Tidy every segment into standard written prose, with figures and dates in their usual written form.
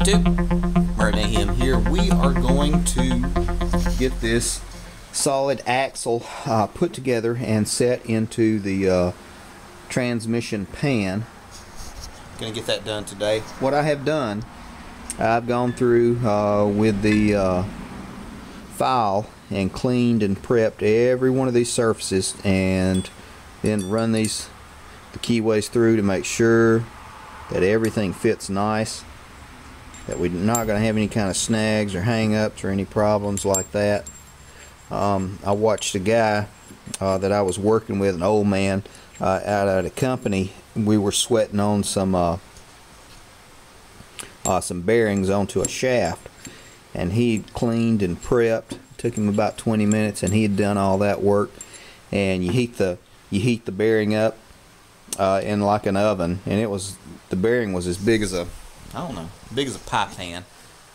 YouTube, Mayhem here. We are going to get this solid axle put together and set into the transmission pan. Gonna get that done today. What I have done, I've gone through with the file and cleaned and prepped every one of these surfaces, and then run the keyways through to make sure that everything fits nice, that we're not going to have any kind of snags or hang-ups or any problems like that. I watched a guy that I was working with, an old man out at a company. We were sweating on some bearings onto a shaft, and he cleaned and prepped. Took him about 20 minutes, and he had done all that work. And you heat the bearing up in like an oven, and the bearing was as big as a big as a pie pan,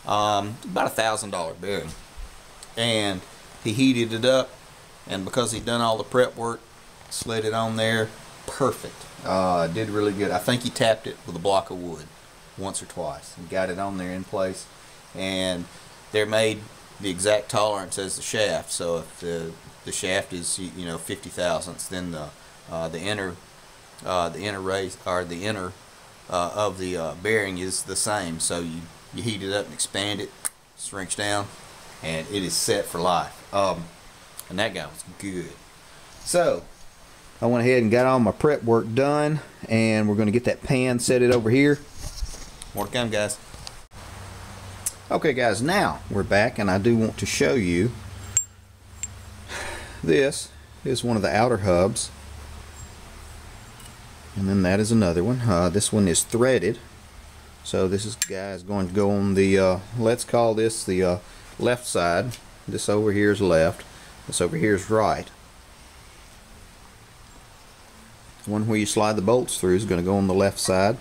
about $1,000 bearing. And he heated it up, and because he'd done all the prep work, slid it on there perfect. Did really good. I think he tapped it with a block of wood once or twice and got it on there in place, and they're made the exact tolerance as the shaft. So if the shaft is 50 thousandths, then the inner race, or the inner of the bearing, is the same. So you heat it up and expand it, shrinks down, and it is set for life. And that guy was good. So I went ahead and got all my prep work done, and we're going to get that pan set it over here. More to come, guys. Okay guys, now we're back, and I do want to show you, this is one of the outer hubs, and then that is another one. This one is threaded, so this guy is going to go on the let's call this the left side. This over here is left, this over here is right. The one where you slide the bolts through is going to go on the left side.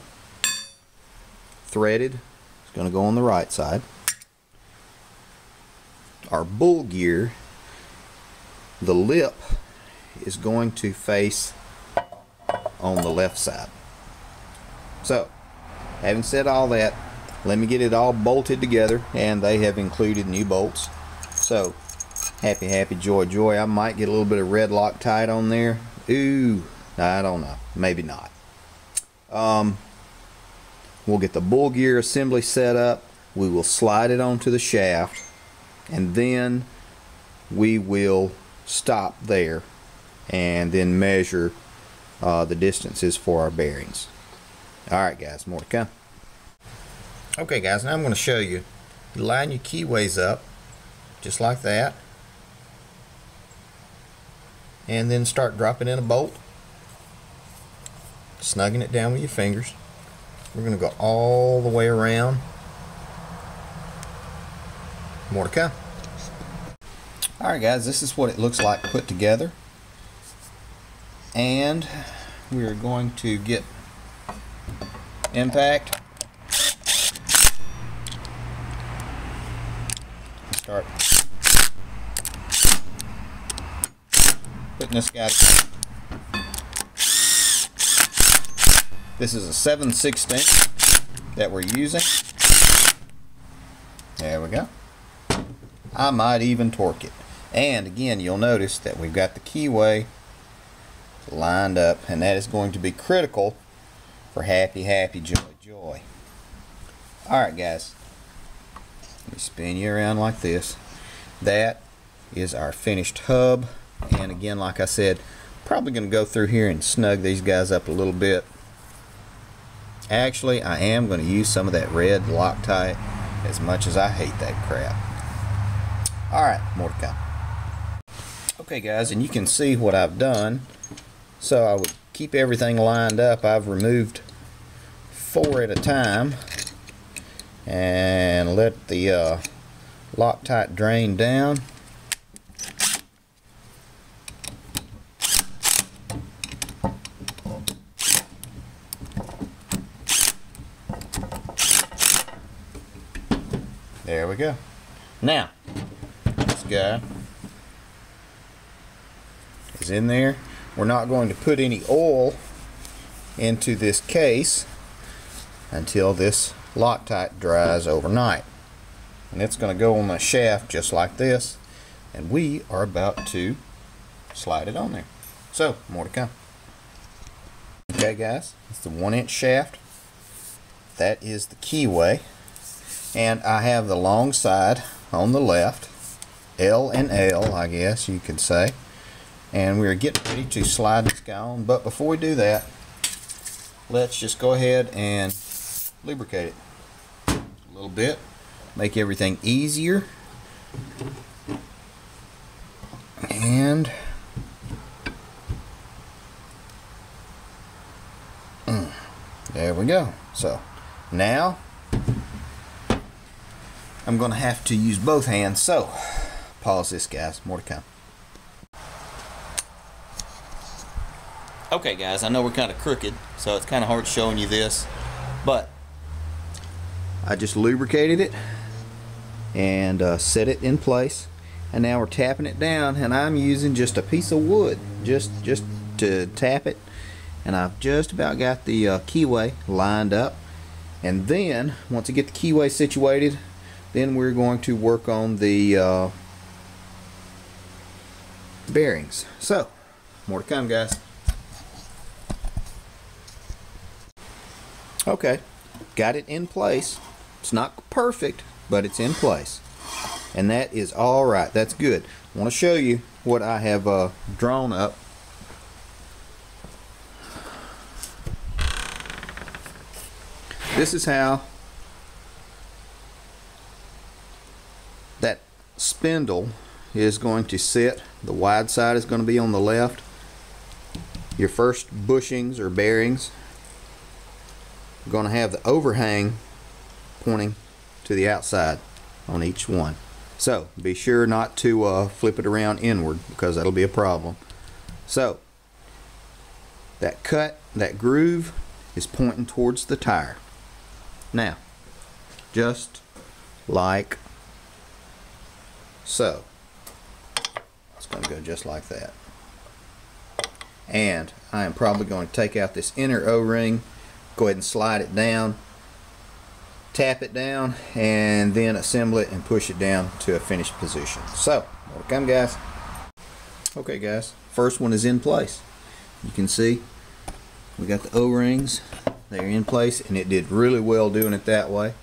Threaded is going to go on the right side. Our bull gear, the lip is going to face on the left side. So, having said all that, let me get it all bolted together, and they have included new bolts. So, happy, joy, joy. I might get a little bit of red Loctite on there. Ooh, I don't know. Maybe not. We'll get the bull gear assembly set up. We will slide it onto the shaft, and then we will stop there and then measure the distances for our bearings. Alright guys, more to come. Okay guys, now I'm going to show you. You line your keyways up just like that, and then start dropping in a bolt, snugging it down with your fingers. We're going to go all the way around. More to come. Alright guys, this is what it looks like put together, and we're going to get impact, start putting this guy together. This is a 7/16 that we're using. There we go. I might even torque it. And again, you'll notice that we've got the keyway lined up, and that is going to be critical for happy, joy, joy. Alright guys, let me spin you around like this. That is our finished hub, and again, like I said, probably going to go through here and snug these guys up a little bit. Actually, I am going to use some of that red Loctite, as much as I hate that crap. Alright, more to come. Okay guys, and you can see what I've done. So I would keep everything lined up. I've removed 4 at a time and let the Loctite drain down. There we go. Now, this guy is in there. We're not going to put any oil into this case until this Loctite dries overnight. And it's going to go on the shaft just like this, and we are about to slide it on there. So, more to come. Okay guys, it's the 1-inch shaft. That is the keyway, and I have the long side on the left, L and L I guess you could say, and we're getting ready to slide this guy on. But before we do that, let's just go ahead and lubricate it a little bit, make everything easier. And there we go. So now I'm going to have to use both hands. So pause this, guys. More to come. Okay guys, I know we're kind of crooked, so it's kind of hard showing you this, but I just lubricated it and set it in place, and now we're tapping it down, and I'm using just a piece of wood just to tap it, and I've just about got the keyway lined up. And then once I get the keyway situated, then we're going to work on the bearings. So more to come, guys. Okay, got it in place. It's not perfect, but it's in place, and that is all right. That's good. I want to show you what I have drawn up. This is how that spindle is going to sit. The wide side is going to be on the left. Your first bushings or bearings are going to have the overhang pointing to the outside on each one. So be sure not to flip it around inward, because that'll be a problem. So that cut, that groove is pointing towards the tire. Now, just like so. It's going to go just like that. And I am probably going to take out this inner O-ring, go ahead and slide it down, tap it down, and then assemble it and push it down to a finished position. So, more to come, guys. Okay guys, first one is in place. You can see we got the O-rings. They're in place, and it did really well doing it that way.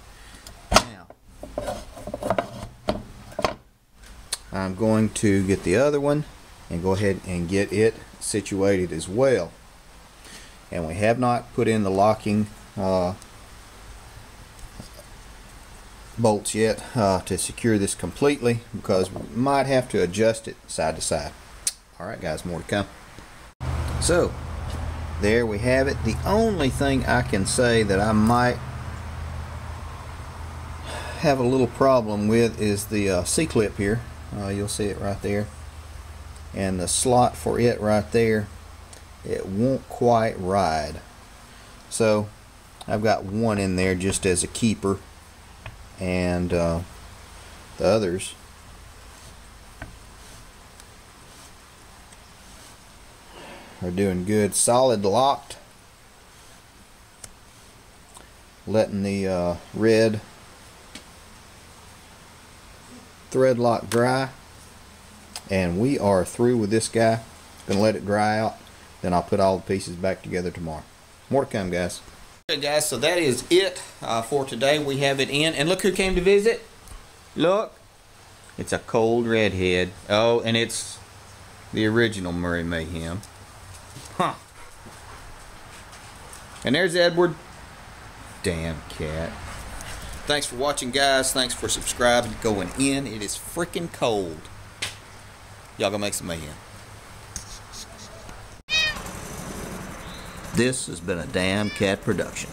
Now I'm going to get the other one and go ahead and get it situated as well. And we have not put in the locking bolts yet to secure this completely, because we might have to adjust it side to side. Alright guys, more to come. So there we have it. The only thing I can say that I might have a little problem with is the C-clip here. You'll see it right there, and the slot for it right there, it won't quite ride. So I've got one in there just as a keeper, and the others are doing good. Solid locked. Letting the red thread lock dry, and we are through with this guy. Gonna let it dry out, then I'll put all the pieces back together tomorrow. More to come, guys. Okay guys, so that is it for today. We have it in, and look who came to visit. Look, it's a cold redhead. Oh, and it's the original Murray Mayhem. Huh. And there's Edward. Damn cat. Thanks for watching, guys. Thanks for subscribing. Going in. It is freaking cold. Y'all gonna make some mayhem. This has been a Damn Cat production.